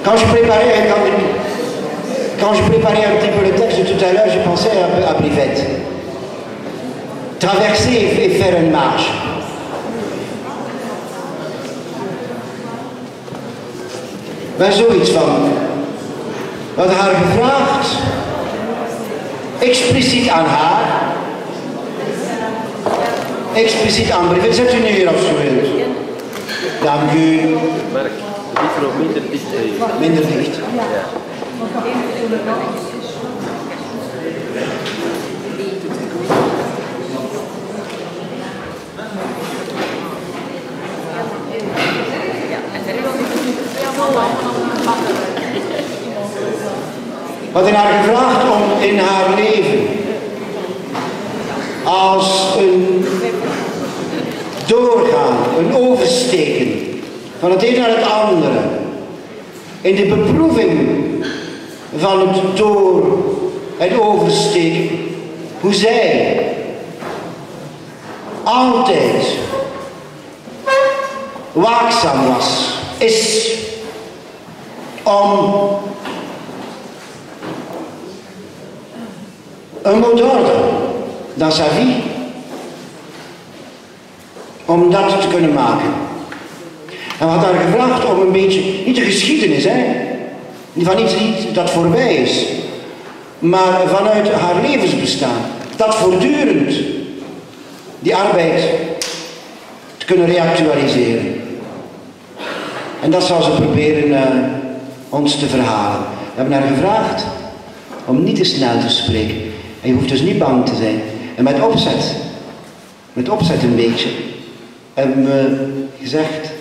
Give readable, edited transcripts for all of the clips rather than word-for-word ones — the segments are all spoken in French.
Quand je préparais un petit peu le texte de tout à l'heure, je pensais un peu à Brivette. Traverser et faire une marche. Maar zoiets van, wat haar gevraagd, expliciet aan haar, expliciet aan Brivette. Zet u neer als u wilt. Dank u. Mark, de micro minder dicht. Minder dicht. Ja. Wat in haar gevraagd om in haar leven als een doorgaan, een oversteken van het een naar het andere, in de beproeving van het door en oversteken, hoe zij altijd waakzaam was, is om un mot d'ordre dans sa vie, om dat te kunnen maken. En we hadden haar gevraagd om een beetje, niet de geschiedenis, van iets dat voorbij is, maar vanuit haar levensbestaan, dat voortdurend die arbeid te kunnen reactualiseren. En dat zal ze proberen ons te verhalen. We hebben haar gevraagd om niet te snel te spreken. En je hoeft dus niet bang te zijn. En met opzet een beetje, hebben we gezegd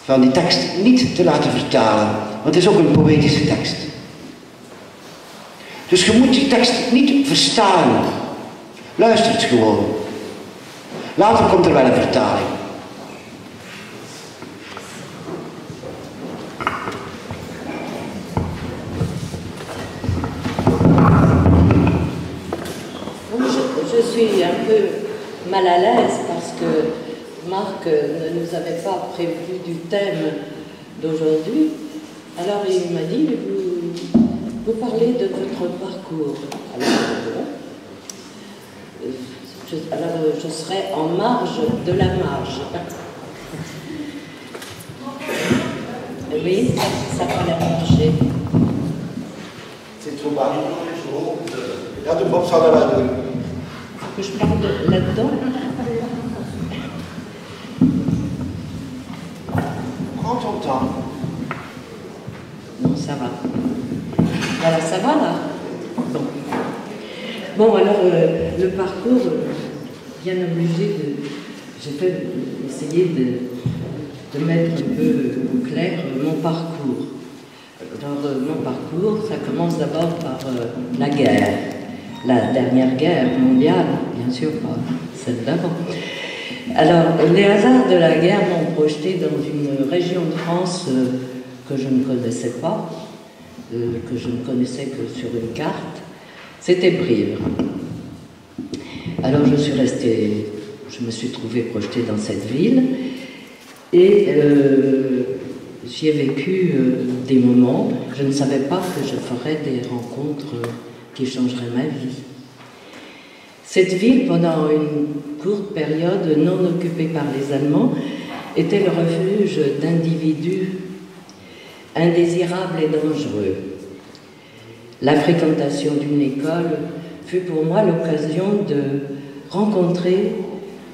van die tekst niet te laten vertalen. Want het is ook een poëtische tekst. Dus je moet die tekst niet verstaan. Luister het gewoon. Later komt er wel een vertaling. Je suis un peu mal à l'aise parce que Marc ne nous avait pas prévu du thème d'aujourd'hui. Alors il m'a dit, vous parlez de votre parcours. Alors je serai en marge de la marge. Oui, ça fallait marcher. C'est trop bas. Ja, de Bob zou dat wel doen. Que je parle là-dedans. Prends ton temps. Non, ça va. Voilà, ça va là. Bon alors le parcours, bien obligé de... J'ai fait essayer de mettre un peu au clair mon parcours. Alors mon parcours, ça commence d'abord par la guerre. La dernière guerre mondiale, bien sûr, pas celle d'avant. Alors, les hasards de la guerre m'ont projeté dans une région de France que je ne connaissais pas, que je ne connaissais que sur une carte. C'était Brive. Alors, je me suis trouvée projetée dans cette ville et j'y ai vécu des moments. Je ne savais pas que je ferais des rencontres qui changerait ma vie. Cette ville, pendant une courte période non occupée par les Allemands, était le refuge d'individus indésirables et dangereux. La fréquentation d'une école fut pour moi l'occasion de rencontrer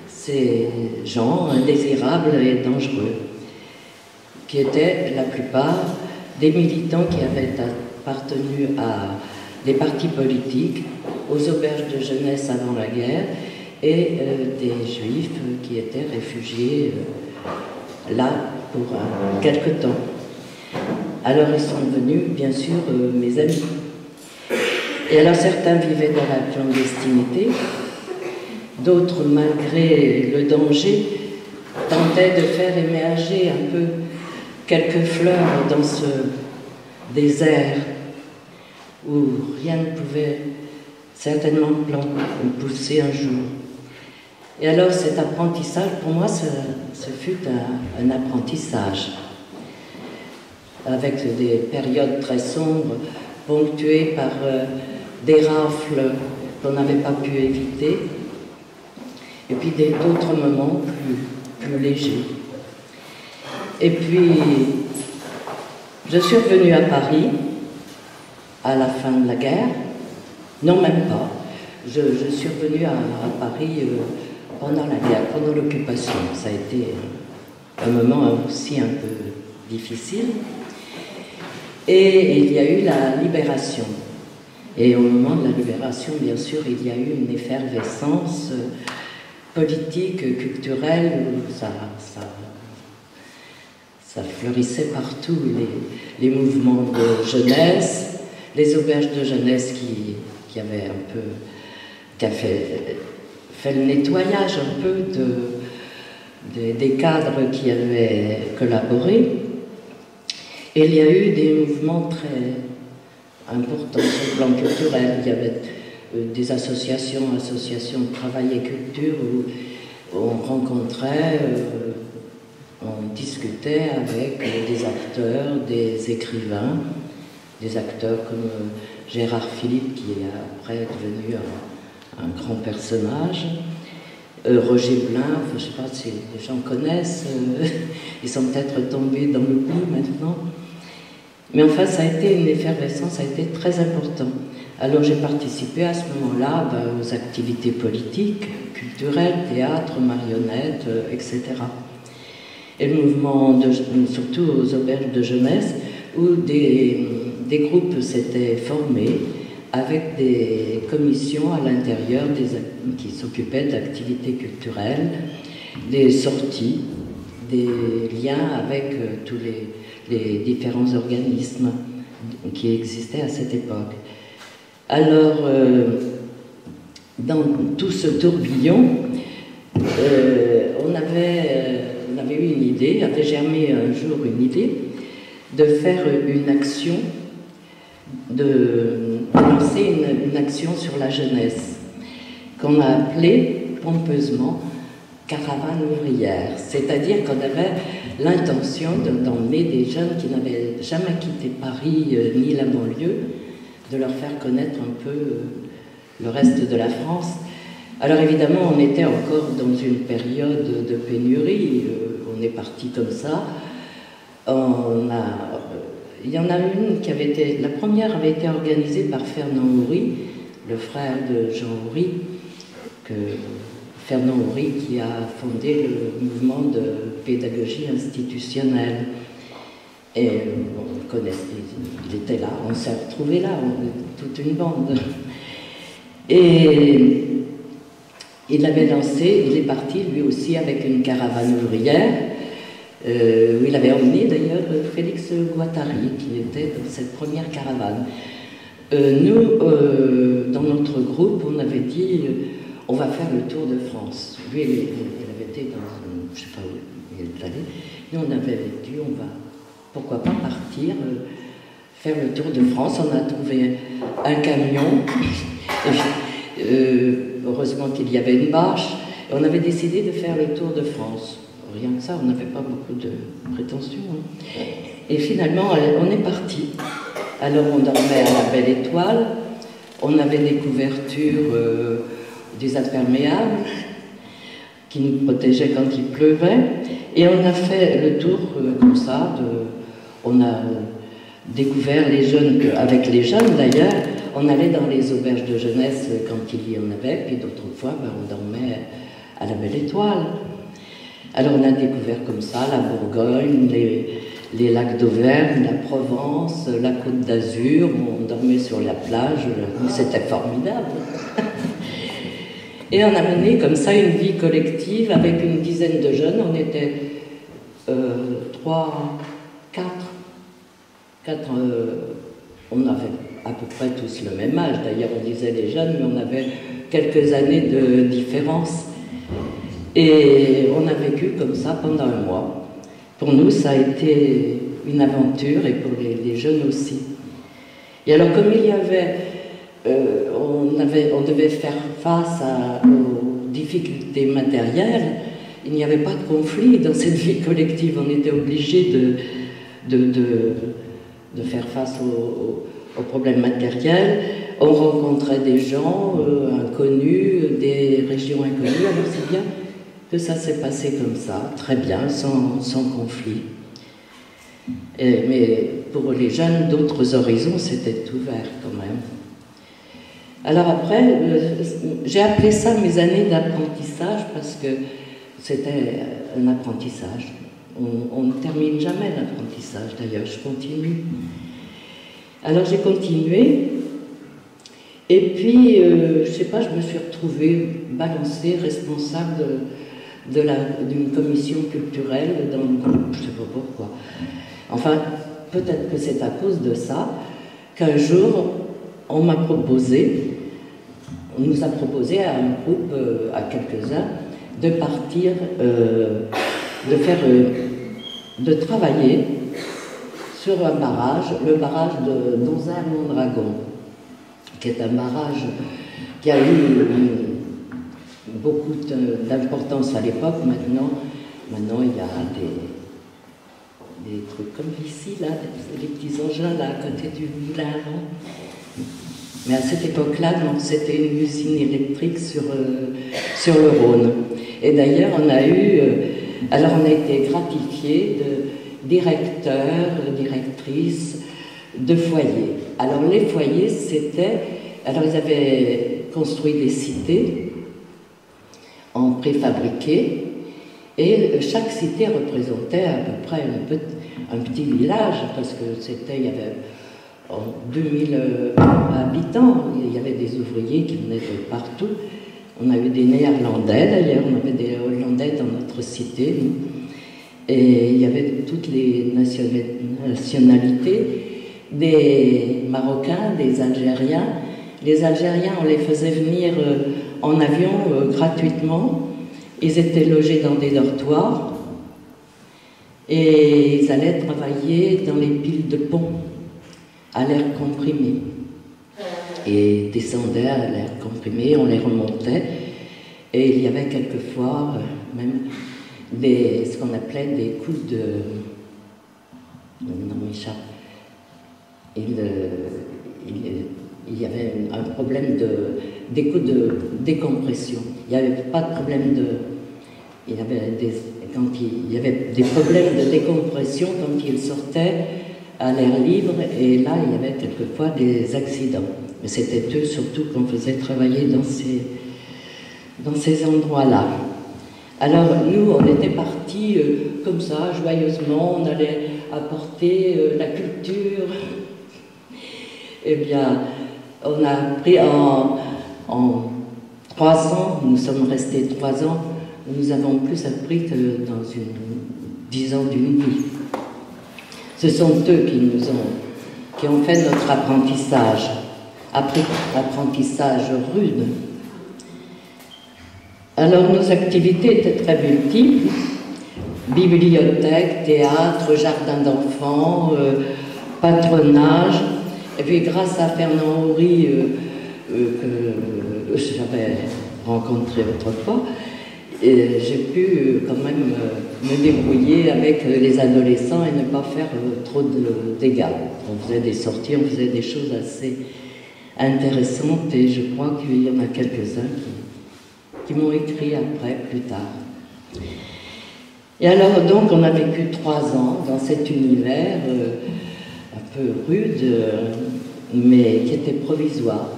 ces gens indésirables et dangereux, qui étaient la plupart des militants qui avaient appartenu à des partis politiques, aux auberges de jeunesse avant la guerre et des juifs qui étaient réfugiés là pour quelque temps. Alors ils sont devenus bien sûr mes amis. Et alors certains vivaient dans la clandestinité, d'autres malgré le danger tentaient de faire émerger un peu quelques fleurs désert, où rien ne pouvait certainement pousser un jour. Et alors cet apprentissage, pour moi, ce fut un apprentissage, avec des périodes très sombres, ponctuées par des rafles qu'on n'avait pas pu éviter, et puis d'autres moments plus légers. Et puis, je suis revenue à Paris à la fin de la guerre. Non, même pas. Je suis revenue à Paris pendant la guerre, pendant l'occupation. Ça a été un moment aussi un peu difficile. Et il y a eu la libération. Et au moment de la libération, bien sûr, il y a eu une effervescence politique, culturelle, où ça fleurissait partout, les mouvements de jeunesse, les auberges de jeunesse qui avaient un peu, qui a fait le nettoyage un peu des cadres qui avaient collaboré. Et il y a eu des mouvements très importants sur le plan culturel. Il y avait des associations de travail et culture où on rencontrait, on discutait avec des acteurs, des écrivains, des acteurs comme Gérard Philippe, qui est après devenu un grand personnage, Roger Blin, enfin, je ne sais pas si les gens connaissent, ils sont peut-être tombés dans l'oubli maintenant. Mais enfin, ça a été une effervescence, ça a été très important. Alors j'ai participé à ce moment-là aux activités politiques, culturelles, théâtre, marionnettes, etc. Et le mouvement, surtout aux auberges de jeunesse, où des groupes s'étaient formés avec des commissions à l'intérieur qui s'occupaient d'activités culturelles, des sorties, des liens avec tous les différents organismes qui existaient à cette époque. Alors, dans tout ce tourbillon, on avait eu une idée, avait germé un jour une idée de faire une action, de lancer une action sur la jeunesse, qu'on a appelée pompeusement caravane ouvrière, c'est-à-dire qu'on avait l'intention d'emmener des jeunes qui n'avaient jamais quitté Paris ni la banlieue, de leur faire connaître un peu le reste de la France. Alors évidemment, on était encore dans une période de pénurie, on est parti comme ça. Il y en a une qui avait été, la première avait été organisée par Fernand Houry, le frère de Jean Houry, Fernand Houry qui a fondé le mouvement de pédagogie institutionnelle. Et on connaissait, il était là, on s'est retrouvés là, toute une bande. Et il avait lancé, il est parti lui aussi avec une caravane ouvrière, où il avait emmené d'ailleurs Félix Guattari, qui était dans cette première caravane. Nous, dans notre groupe, on avait dit, on va faire le tour de France. Lui, il avait été dans, je ne sais pas où il est allé, nous on avait dit, pourquoi pas partir, faire le tour de France. On a trouvé un camion, heureusement qu'il y avait une bâche, et on avait décidé de faire le tour de France. Rien que ça, on n'avait pas beaucoup de prétentions. Hein. Et finalement, on est parti. Alors on dormait à la Belle Étoile, on avait des couvertures, des imperméables, qui nous protégeaient quand il pleuvait, et on a fait le tour comme ça, on a découvert les jeunes, avec les jeunes d'ailleurs, on allait dans les auberges de jeunesse quand il y en avait, puis d'autres fois on dormait à la Belle Étoile. Alors on a découvert comme ça la Bourgogne, les lacs d'Auvergne, la Provence, la Côte d'Azur, on dormait sur la plage, c'était formidable. Et on a mené comme ça une vie collective avec une dizaine de jeunes, on était 4, on avait à peu près tous le même âge, d'ailleurs on disait les jeunes, mais on avait quelques années de différence. Et on a vécu comme ça pendant un mois. Pour nous, ça a été une aventure et pour les jeunes aussi. Et alors comme il y avait, on devait faire face aux difficultés matérielles, il n'y avait pas de conflit dans cette vie collective, on était obligé de faire face aux problèmes matériels. On rencontrait des gens inconnus, des régions inconnues, alors c'est bien que ça s'est passé comme ça, très bien, sans conflit. Mais pour les jeunes, d'autres horizons s'étaient ouverts quand même. Alors après, j'ai appelé ça mes années d'apprentissage parce que c'était un apprentissage. On ne termine jamais l'apprentissage d'ailleurs, je continue. Alors j'ai continué, et puis, je ne sais pas, je me suis retrouvée balancée, responsable d'une commission culturelle dans le groupe, je ne sais pas pourquoi. Enfin, peut-être que c'est à cause de ça qu'un jour, on nous a proposé à un groupe, à quelques-uns, de partir, de travailler sur un barrage, le barrage de Donzère-Mondragon, qui est un barrage qui a eu beaucoup d'importance à l'époque. Maintenant, il y a des trucs comme ici, là, les petits engins là, à côté du moulin. Mais à cette époque-là, c'était une usine électrique sur le Rhône. Et d'ailleurs, on a été gratifiés de directeurs, directrices de foyers. Alors les foyers, ils avaient construit des cités en préfabriqué, et chaque cité représentait à peu près un petit village, parce que il y avait 2000 habitants, il y avait des ouvriers qui venaient de partout. On a eu des Néerlandais d'ailleurs, on avait des Hollandais dans notre cité, et il y avait toutes les nationalités, des Marocains, des Algériens. Les Algériens, on les faisait venir en avion gratuitement. Ils étaient logés dans des dortoirs et ils allaient travailler dans les piles de pont à l'air comprimé. Et descendaient à l'air comprimé, on les remontait. Et il y avait quelquefois même ce qu'on appelait des coups de... Non, m'échappe. Il y avait un problème des coups de décompression. Il n'y avait pas de problème il y avait des problèmes de décompression quand ils sortaient à l'air libre, et là, il y avait quelquefois des accidents. Mais c'était eux surtout qu'on faisait travailler dans ces endroits-là. Alors, nous, on était partis comme ça, joyeusement, on allait apporter la culture. Eh bien, on a appris en 3 ans, nous sommes restés 3 ans, nous avons plus appris que dans 10 ans d'une vie. Ce sont eux qui ont fait notre apprentissage, apprentissage rude. Alors nos activités étaient très multiples, bibliothèque, théâtre, jardin d'enfants, patronage. Et puis grâce à Fernand Houry, que j'avais rencontré autrefois, j'ai pu quand même me débrouiller avec les adolescents et ne pas faire trop de dégâts. On faisait des sorties, on faisait des choses assez intéressantes, et je crois qu'il y en a quelques-uns qui m'ont écrit après, plus tard. Et alors donc on a vécu 3 ans dans cet univers un peu rude, mais qui était provisoire.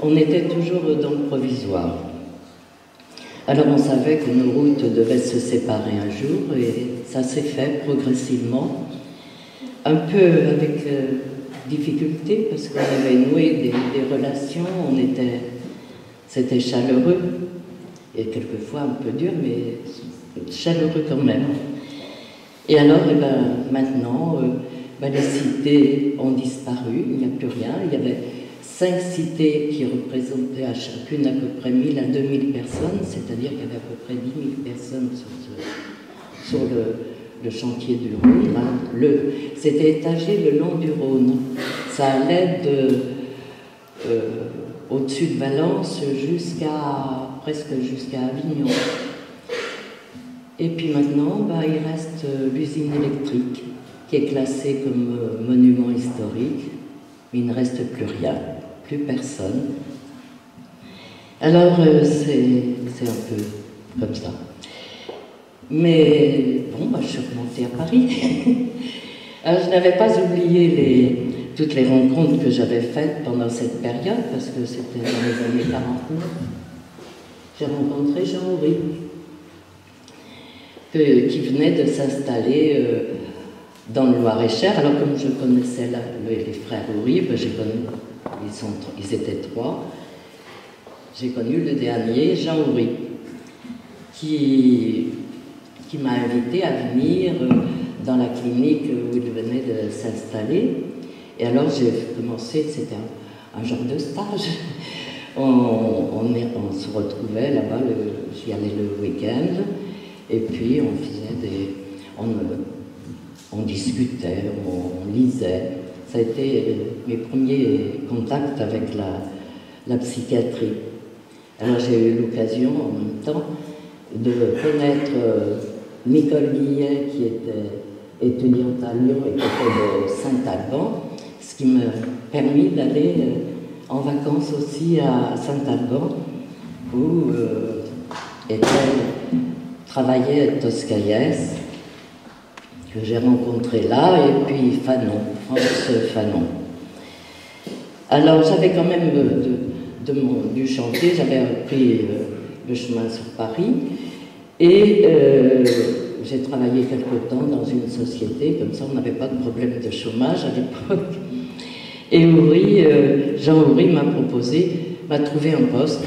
On était toujours dans le provisoire. Alors on savait que nos routes devaient se séparer un jour, et ça s'est fait progressivement, un peu avec difficulté, parce qu'on avait noué des relations, c'était chaleureux, et quelquefois un peu dur, mais chaleureux quand même. Et alors, maintenant, les cités ont disparu, il n'y a plus rien. Il y avait 5 cités qui représentaient à chacune à peu près 1000 à 2000 personnes, c'est-à-dire qu'il y avait à peu près 10 000 personnes sur le chantier du Rhône. Hein. C'était étagé le long du Rhône. Ça allait au-dessus de Valence presque jusqu'à Avignon. Et puis maintenant, il reste l'usine électrique, qui est classée comme monument historique, mais il ne reste plus rien, plus personne. Alors, c'est un peu comme ça. Mais bon, je suis remontée à Paris. Alors, je n'avais pas oublié toutes les rencontres que j'avais faites pendant cette période, parce que c'était dans les années 49. J'ai rencontré Jean Houry, qui venait de s'installer dans le Loir-et-Cher. Alors, comme je connaissais les frères Houry, j'ai connu, ils étaient 3. J'ai connu le dernier, Jean Houry, qui m'a invité à venir dans la clinique où il venait de s'installer. Et alors j'ai commencé, c'était un genre de stage. On se retrouvait là-bas, j'y allais le week-end, et puis on faisait on discutait, on lisait. Ça a été mes premiers contacts avec la psychiatrie. Alors j'ai eu l'occasion en même temps de connaître Nicole Guillet, qui était étudiante à Lyon et qui était de Saint-Alban, ce qui m'a permis d'aller en vacances aussi à Saint-Alban, où travaillait Toscaïès, que j'ai rencontré là, et puis Fanon, France Fanon. Alors j'avais quand même du chantier, j'avais pris le chemin sur Paris, et j'ai travaillé quelque temps dans une société, comme ça on n'avait pas de problème de chômage à l'époque. Et Jean Houry m'a trouvé un poste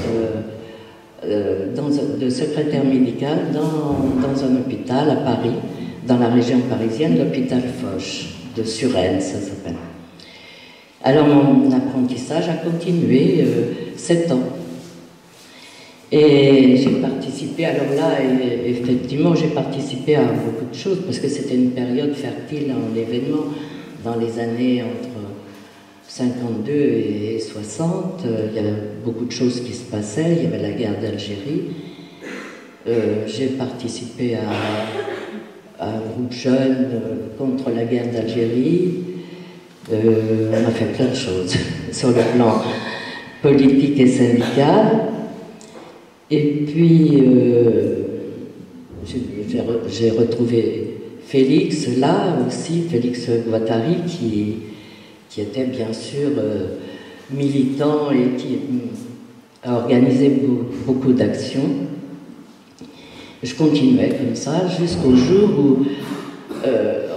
de secrétaire médical dans un hôpital à Paris, dans la région parisienne, l'hôpital Foch de Suresnes, ça s'appelle. Alors mon apprentissage a continué 7 ans. Et j'ai participé, alors là, effectivement, j'ai participé à beaucoup de choses, parce que c'était une période fertile en événements dans les années entre 52 et 60. Il y avait beaucoup de choses qui se passaient, il y avait la guerre d'Algérie. J'ai participé à un groupe jeune contre la guerre d'Algérie. On a fait plein de choses sur le plan politique et syndical. Et puis, j'ai retrouvé Félix là aussi, Félix Guattari, qui était bien sûr militant et qui a organisé beaucoup d'actions. Je continuais comme ça jusqu'au jour où,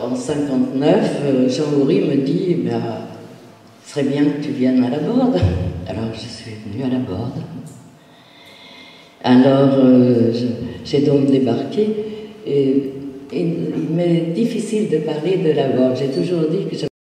en 59, Jean Houry me dit « Ce serait bien que tu viennes à la Borde ». Alors je suis venue à la Borde. Alors j'ai donc débarqué et il m'est difficile de parler de la Borde. J'ai toujours dit que